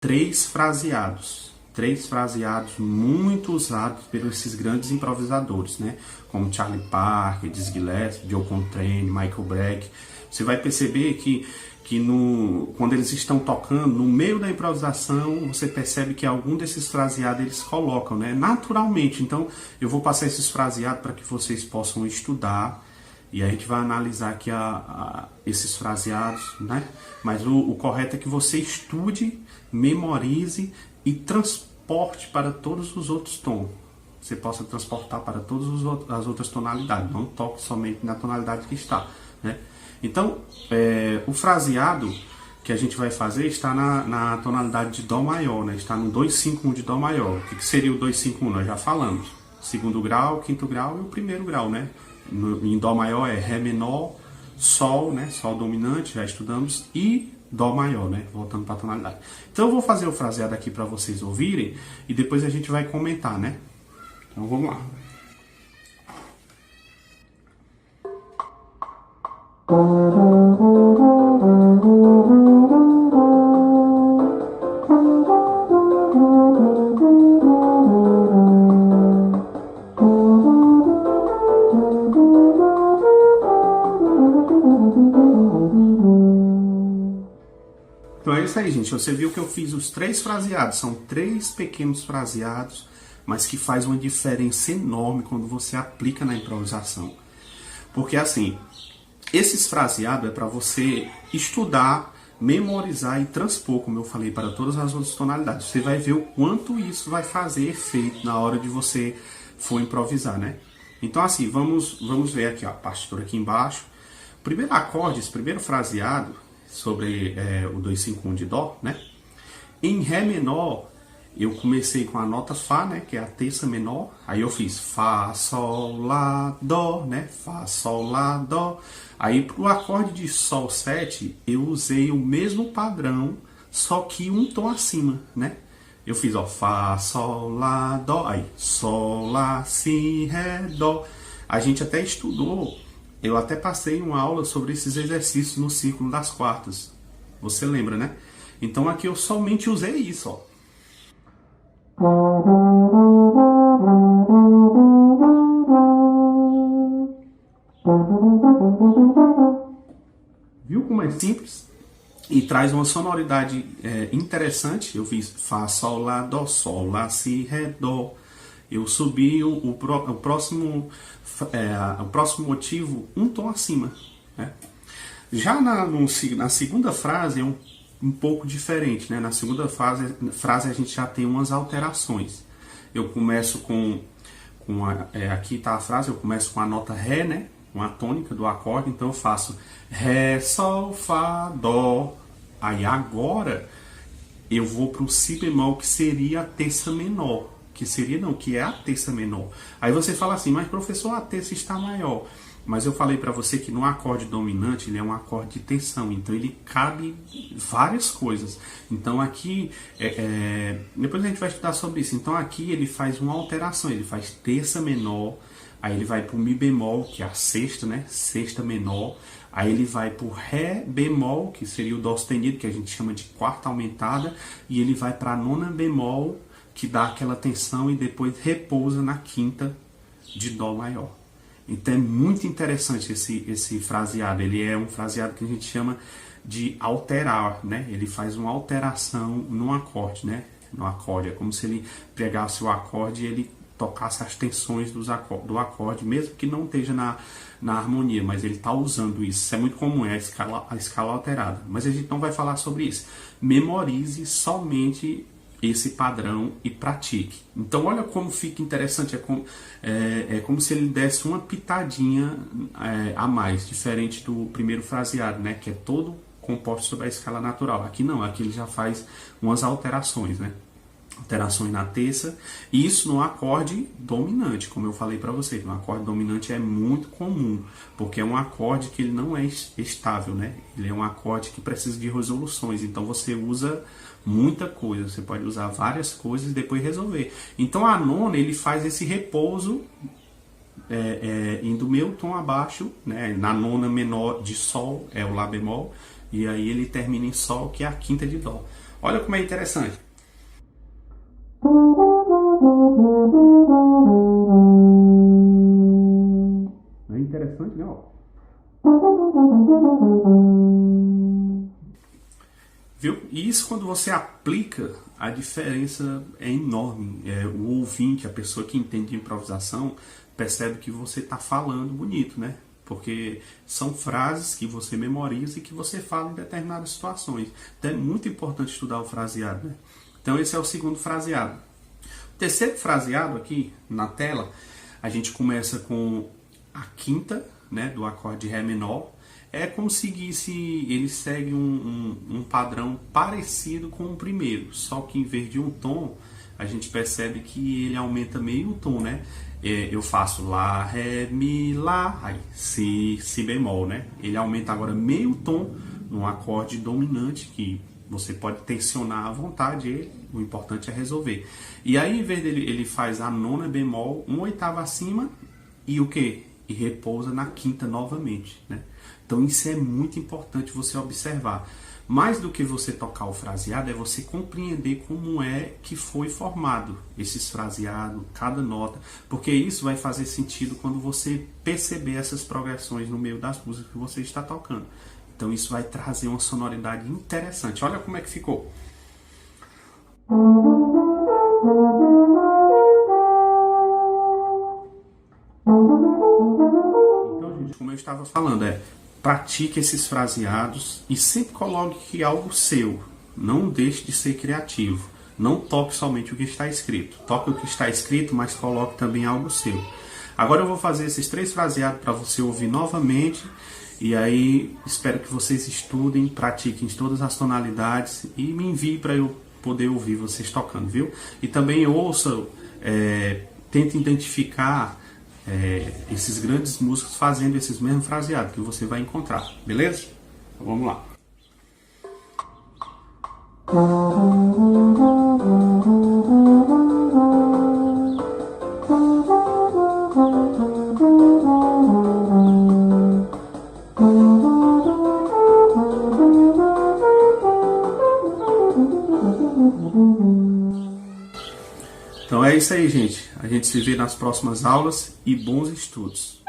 três fraseados muito usados pelos esses grandes improvisadores, né? Como Charlie Parker, Dizzy Gillespie, Joe Coltrane, Michael Breck. Você vai perceber que quando eles estão tocando, no meio da improvisação, você percebe que algum desses fraseados eles colocam, né? Naturalmente. Então, eu vou passar esses fraseados para que vocês possam estudar. E a gente vai analisar aqui esses fraseados, né? Mas o correto é que você estude, memorize e transporte para todos os outros tons. Você possa transportar para todas as outras tonalidades. Não toque somente na tonalidade que está, né? Então, o fraseado que a gente vai fazer está na tonalidade de Dó maior, né? Está no 2-5-1 de Dó maior. O que seria o 2-5-1? Nós já falamos. Segundo grau, quinto grau e o primeiro grau, né? Em Dó maior é Ré menor, Sol, né? Sol dominante, já estudamos, e Dó maior, né? Voltando para a tonalidade. Então eu vou fazer o fraseado aqui para vocês ouvirem e depois a gente vai comentar, né? Então vamos lá. Então é isso aí, gente. Você viu que eu fiz os três fraseados. São três pequenos fraseados, mas que faz uma diferença enorme quando você aplica na improvisação. Porque assim, esses fraseados é para você estudar, memorizar e transpor, como eu falei, para todas as outras tonalidades. Você vai ver o quanto isso vai fazer efeito na hora de você for improvisar, né? Então assim, vamos ver aqui ó, a partitura aqui embaixo. O primeiro acorde, esse primeiro fraseado sobre o 2-5-1 de Dó, né? Em Ré menor, eu comecei com a nota Fá, né? Que é a terça menor. Aí eu fiz Fá, Sol, Lá, Dó, né? Fá, Sol, Lá, Dó. Aí pro acorde de Sol 7, eu usei o mesmo padrão, só que um tom acima, né? Eu fiz, ó, Fá, Sol, Lá, Dó. Aí, Sol, Lá, Si, Ré, Dó. A gente até estudou. Eu até passei uma aula sobre esses exercícios no círculo das quartas. Você lembra, né? Então aqui eu somente usei isso, ó. Viu como é simples? E traz uma sonoridade interessante. Eu fiz Fá, Sol, Lá, Dó, Sol, Lá, Si, Ré, Dó. Eu subi o próximo motivo um tom acima, né? Já na segunda frase é um pouco diferente, né? Na segunda frase a gente já tem umas alterações. Eu começo aqui está a frase, eu começo com a nota Ré, né? Uma tônica do acorde, então eu faço Ré, Sol, Fá, Dó. Aí agora eu vou para o Si bemol, que seria a terça menor. Que é a terça menor. Aí você fala assim, mas professor, a terça está maior. Mas eu falei para você que no acorde dominante ele é um acorde de tensão, então ele cabe várias coisas. Então aqui, depois a gente vai estudar sobre isso. Então aqui ele faz uma alteração, ele faz terça menor, aí ele vai para o Mi bemol, que é a sexta, né? Sexta menor. Aí ele vai para o Ré bemol, que seria o Dó sustenido, que a gente chama de quarta aumentada, e ele vai para a nona bemol, que dá aquela tensão e depois repousa na quinta de Dó maior. Então é muito interessante esse fraseado. Ele é um fraseado que a gente chama de alterar, né? Ele faz uma alteração no acorde, né? No acorde. É como se ele pegasse o acorde e ele tocasse as tensões do acorde, mesmo que não esteja na harmonia, mas ele está usando isso. Isso é muito comum, é a escala alterada. Mas a gente não vai falar sobre isso. Memorize somente esse padrão e pratique. Então olha como fica interessante, é como se ele desse uma pitadinha a mais, diferente do primeiro fraseado, né, que é todo composto sobre a escala natural. Aqui não, aqui ele já faz umas alterações, né? Alterações na terça, e isso no acorde dominante, como eu falei para vocês. No acorde dominante é muito comum, porque é um acorde que ele não é estável, né? Ele é um acorde que precisa de resoluções, então você usa muita coisa, você pode usar várias coisas e depois resolver. Então a nona, ele faz esse repouso indo meio tom abaixo, né? Na nona menor de Sol é o Lá bemol, e aí ele termina em Sol, que é a quinta de Dó. Olha como é interessante. Não é interessante, né? Viu? E isso, quando você aplica, a diferença é enorme. O ouvinte, a pessoa que entende de improvisação, percebe que você está falando bonito, né? Porque são frases que você memoriza e que você fala em determinadas situações. Então é muito importante estudar o fraseado, né? Então esse é o segundo fraseado. O terceiro fraseado aqui na tela, a gente começa com a quinta, né, do acorde Ré menor. É como se ele segue um padrão parecido com o primeiro, só que em vez de um tom, a gente percebe que ele aumenta meio tom, né? Eu faço Lá, Ré, Mi, Lá, aí Si bemol, né? Ele aumenta agora meio tom num acorde dominante que você pode tensionar à vontade ele, o importante é resolver. E aí, em vez dele, ele faz a nona bemol, uma oitava acima e o quê? E repousa na quinta novamente, né? Então isso é muito importante você observar. Mais do que você tocar o fraseado, é você compreender como é que foi formado esses fraseados, cada nota, porque isso vai fazer sentido quando você perceber essas progressões no meio das músicas que você está tocando. Então isso vai trazer uma sonoridade interessante. Olha como é que ficou. Então, gente, como eu estava falando, pratique esses fraseados e sempre coloque algo seu. Não deixe de ser criativo. Não toque somente o que está escrito. Toque o que está escrito, mas coloque também algo seu. Agora eu vou fazer esses 3 fraseados para você ouvir novamente. E aí espero que vocês estudem, pratiquem todas as tonalidades e me enviem para eu poder ouvir vocês tocando, viu? E também ouça, tente identificar esses grandes músicos fazendo esses mesmos fraseados que você vai encontrar, beleza? Então, vamos lá. Então é isso aí, gente. A gente se vê nas próximas aulas e bons estudos.